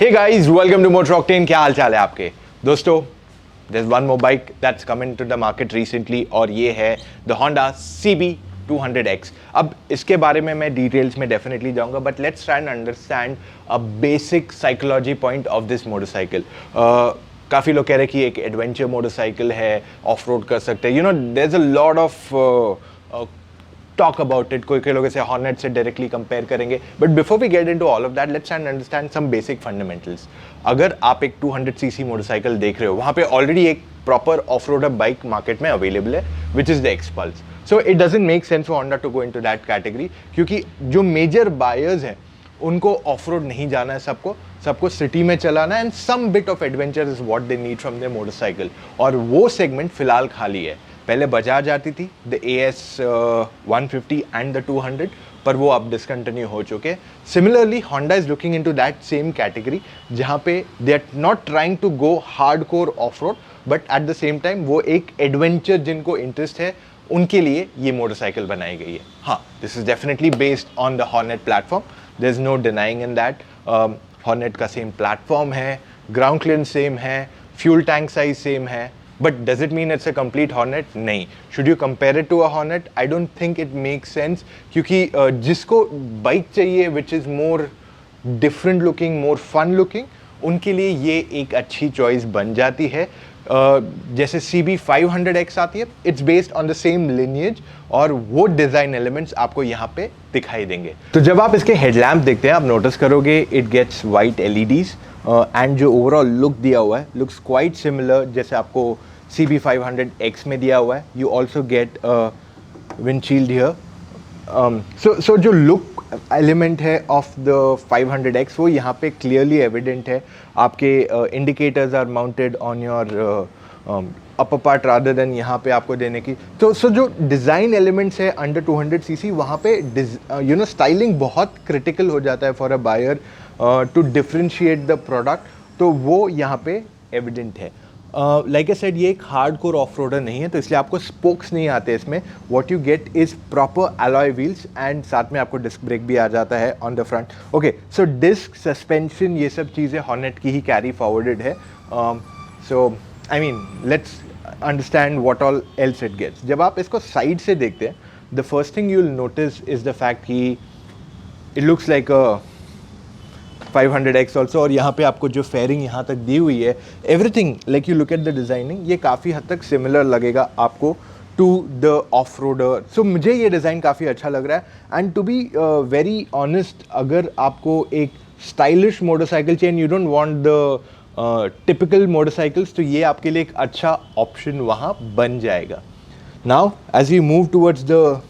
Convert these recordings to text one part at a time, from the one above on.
Hey guys, welcome to Motor Octane। क्या हाल चाल है आपके दोस्तों? There's one more bike that's come into the market recently और ये है the Honda CB200X। अब इसके बारे में मैं डिटेल्स में डेफिनेटली जाऊंगा, but let's try and understand a basic psychology point of this motorcycle. काफ़ी लोग कह रहे हैं कि एक एडवेंचर मोटरसाइकिल है, ऑफ रोड कर सकते हैं, there is a lot of talk about it। कोई लोग इसे हॉर्नेट से डायरेक्टली कंपेयर करेंगे, but before we get into all of that let's understand some basic fundamentals. अगर आप एक 200 सीसी मोटरसाइकिल देख रहे हो, वहाँ पे ऑलरेडी एक proper off roader bike market में अवेलेबल है, which is the Xpulse. So it doesn't make sense for Honda to go into that category, क्योंकि जो मेजर बायर्स हैं उनको ऑफ रोड नहीं जाना है, सबको सिटी में चलाना है, and some bit of adventure is what they need from the motorcycle. और वो सेगमेंट फिलहाल खाली है। पहले बजाज आती थी, द AS 150 एंड द 200, पर वो अब डिसकंटिन्यू हो चुके। Similarly Honda is looking into that same category, जहाँ पे they are not trying to go hard core off road, but at the same time वो एक एडवेंचर जिनको इंटरेस्ट है उनके लिए ये मोटरसाइकिल बनाई गई है। हाँ, this is definitely based on the Hornet platform, there is no denying in that. Hornet का सेम प्लेटफॉर्म है, ग्राउंड क्लियरेंस सेम है, फ्यूल टैंक साइज सेम है, but does it mean it's a complete Hornet? नहीं। Should you compare it to a Hornet? I don't think it makes sense, क्योंकि जिसको bike चाहिए which is more different looking, more fun looking, उनके लिए ये एक अच्छी चॉइस बन जाती है। जैसे CB500X आती है, it's based on the same lineage, और वो डिज़ाइन एलिमेंट्स आपको यहाँ पे दिखाई देंगे। तो जब आप इसके हेडलैम्प देखते हैं, आप नोटिस करोगे it gets white LEDs, and जो ओवरऑल लुक दिया हुआ है लुक्स क्वाइट सिमिलर जैसे आपको CB500X में दिया हुआ है। You also get windshield here. So जो लुक एलिमेंट है ऑफ द 500X वो यहाँ पे क्लियरली एविडेंट है। आपके indicators are mounted on your upper part rather than यहाँ पे आपको देने की। तो जो डिज़ाइन एलिमेंट्स है अंडर 200 सीसी, वहाँ पे स्टाइलिंग बहुत क्रिटिकल हो जाता है for a buyer to differentiate the product, तो वो यहाँ पे एविडेंट है। लाइक आई सेड, ये एक हार्ड कोर ऑफ रोडर नहीं है, तो इसलिए आपको स्पोक्स नहीं आते इसमें। What you get is proper alloy wheels, and साथ में आपको डिस्क ब्रेक भी आ जाता है on the front. Okay, so disc suspension ये सब चीज़ें हॉर्नेट की ही कैरी फॉरवर्डेड है। So I mean let's understand what all else it gets. जब आप इसको साइड से देखते हैं, the first thing you will notice is the fact कि it looks like a 500X also. और यहाँ पे आपको जो फेयरिंग यहाँ तक दी हुई है, everything like you look at the designing, ये काफ़ी हद तक सिमिलर लगेगा आपको to the off roader. So मुझे ये डिज़ाइन काफ़ी अच्छा लग रहा है। And to be very honest, अगर आपको एक स्टाइलिश मोटरसाइकिल चाहिए, you don't want the typical motorcycles, तो ये आपके लिए एक अच्छा ऑप्शन वहाँ बन जाएगा। Now as you move towards the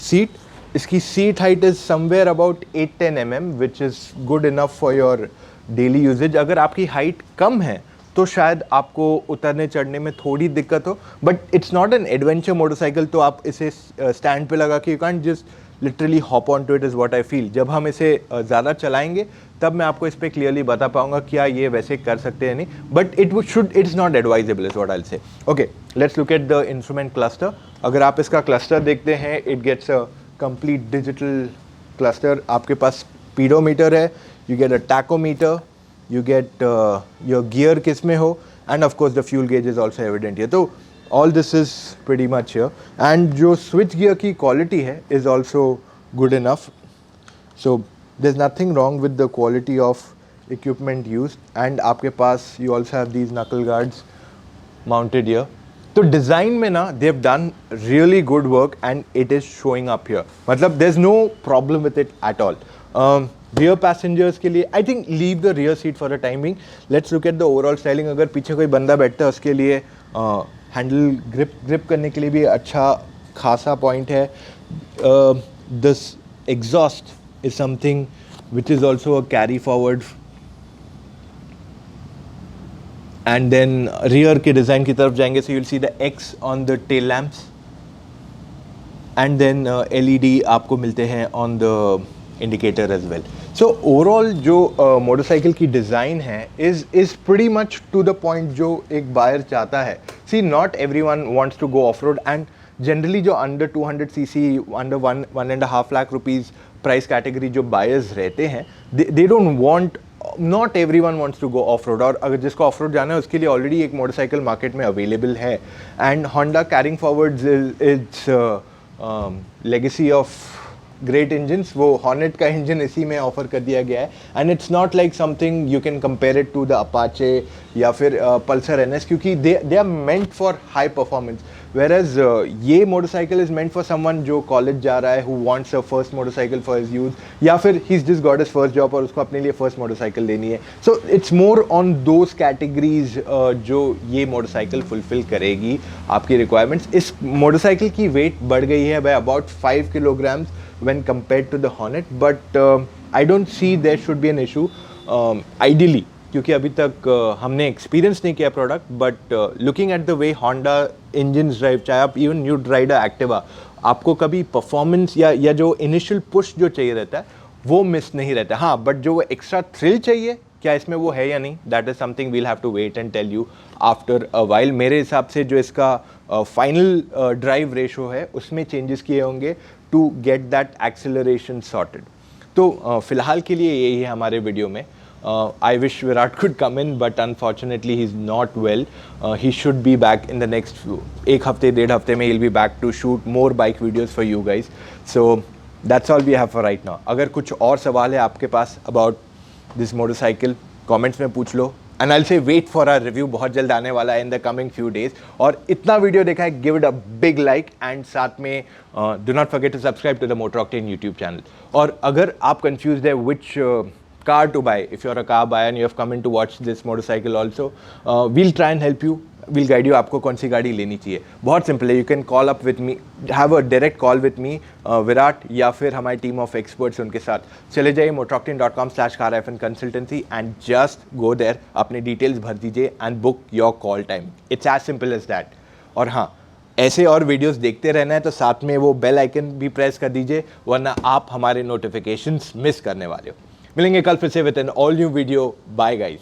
seat, इसकी seat height is somewhere about 8-10 mm, which is good enough for your daily usage. अगर आपकी हाइट कम है तो शायद आपको उतरने चढ़ने में थोड़ी दिक्कत हो, but it's not an adventure motorcycle, तो आप इसे स्टैंड पे लगा के you can't just literally hop on to it, is what I feel. जब हम इसे ज़्यादा चलाएंगे तब मैं आपको इस पर क्लियरली बता पाऊंगा क्या ये वैसे कर सकते हैं नहीं, but it's not advisable is what I will say. Okay, let's look at the instrument cluster. अगर आप इसका क्लस्टर देखते हैं, it gets a complete digital cluster. आपके पास स्पीडोमीटर है, you get a tachometer, you get your gear किस में हो, and of course the fuel gauge is also evident here. तो all this is pretty much here, and जो switch gear की quality है is also good enough. So there is nothing wrong with the quality of equipment use, and आपके पास you also have these knuckle guards mounted here. तो design में ना they have done really good work, and it is showing up here. मतलब there is no problem with it at all. Rear passengers के लिए I think leave the rear seat for a timing. Let's look at the overall styling. अगर पीछे कोई बंदा बैठता है उसके लिए हैंडल ग्रिप करने के लिए भी अच्छा खासा पॉइंट है। This exhaust is something which is also a carry forward. And then rear के डिज़ाइन की तरफ जाएंगे, so you will see the X on the tail lamps, and then LED आपको मिलते हैं on the indicator as well. So overall जो motorcycle की design है is pretty much to the point जो एक बायर चाहता है। See, not everyone wants to go off road, and generally जो under 200 cc, under 1.5 lakh rupees price category जो buyers रहते हैं, they don't want not everyone wants to go off road, और अगर जिसको ऑफ रोड जाना है उसके लिए ऑलरेडी एक मोटरसाइकिल मार्केट में अवेलेबल है. And Honda carrying forward its legacy of great engines. वो हॉर्नेट का इंजन इसी में ऑफर कर दिया गया है. And it's not like something you can compare it to the Apache या फिर पल्सर NS, क्योंकि they are meant for high performance. Where ये motorcycle is meant for someone जो कॉलेज जा रहा है, who wants a first motorcycle for his use, या फिर he is just got his first job और उसको अपने लिए फर्स्ट मोटरसाइकिल लेनी है. So it's more on those categories जो ये मोटरसाइकिल फुलफिल करेगी आपकी रिक्वायरमेंट्स. इस मोटरसाइकिल की वेट बढ़ गई है by about 5 kilograms when compared to the Hornet, but I don't see there should be an issue ideally, क्योंकि अभी तक हमने एक्सपीरियंस नहीं किया product. But looking at the way Honda engine drive, चाहे आप इवन यू राइड एक्टिवा, आपको कभी परफॉर्मेंस या जो इनिशियल पुश जो चाहिए रहता है वो मिस नहीं रहता. हाँ, बट जो वो एक्स्ट्रा थ्रिल चाहिए, क्या इसमें वो है या नहीं, that is something we'll have to wait and tell you after a while. मेरे हिसाब से जो इसका फाइनल ड्राइव रेशो है उसमें चेंजेस किए होंगे to get that acceleration sorted. तो फिलहाल के लिए यही है हमारे वीडियो में. I wish Virat could come in, but unfortunately he's not well. He should be back in the next एक हफ्ते 1.5 हफ्ते में he'll be back to shoot more bike videos for you guys. So that's all we have for right now. अगर कुछ और सवाल है आपके पास about this motorcycle, comments में पूछ लो. And I'll say wait for our review, बहुत जल्द आने वाला है in the coming few days. और इतना वीडियो देखा है, give it a big like and साथ में do not forget to subscribe to the Motor Octane YouTube channel. और अगर आप confused है which car to buy, if you're a car buyer and you have come in to watch this motorcycle also, we'll try and help you, we'll guide you आपको कौन सी गाड़ी लेनी चाहिए. बहुत सिंपल है, you can call up with me, have a direct call with me, Virat या फिर हमारी टीम ऑफ एक्सपर्ट्स उनके साथ. चले जाइए motoroctane.com/car-consultancy and just go there, अपने डिटेल्स भर दीजिए and book your call time. It's as simple as that. और हाँ, ऐसे और वीडियोस देखते रहना है तो साथ में वो बेल आइकन भी प्रेस कर दीजिए, वरना आप हमारे नोटिफिकेशंस मिस करने वाले हो. मिलेंगे कल फिर से with an all new video. Bye guys.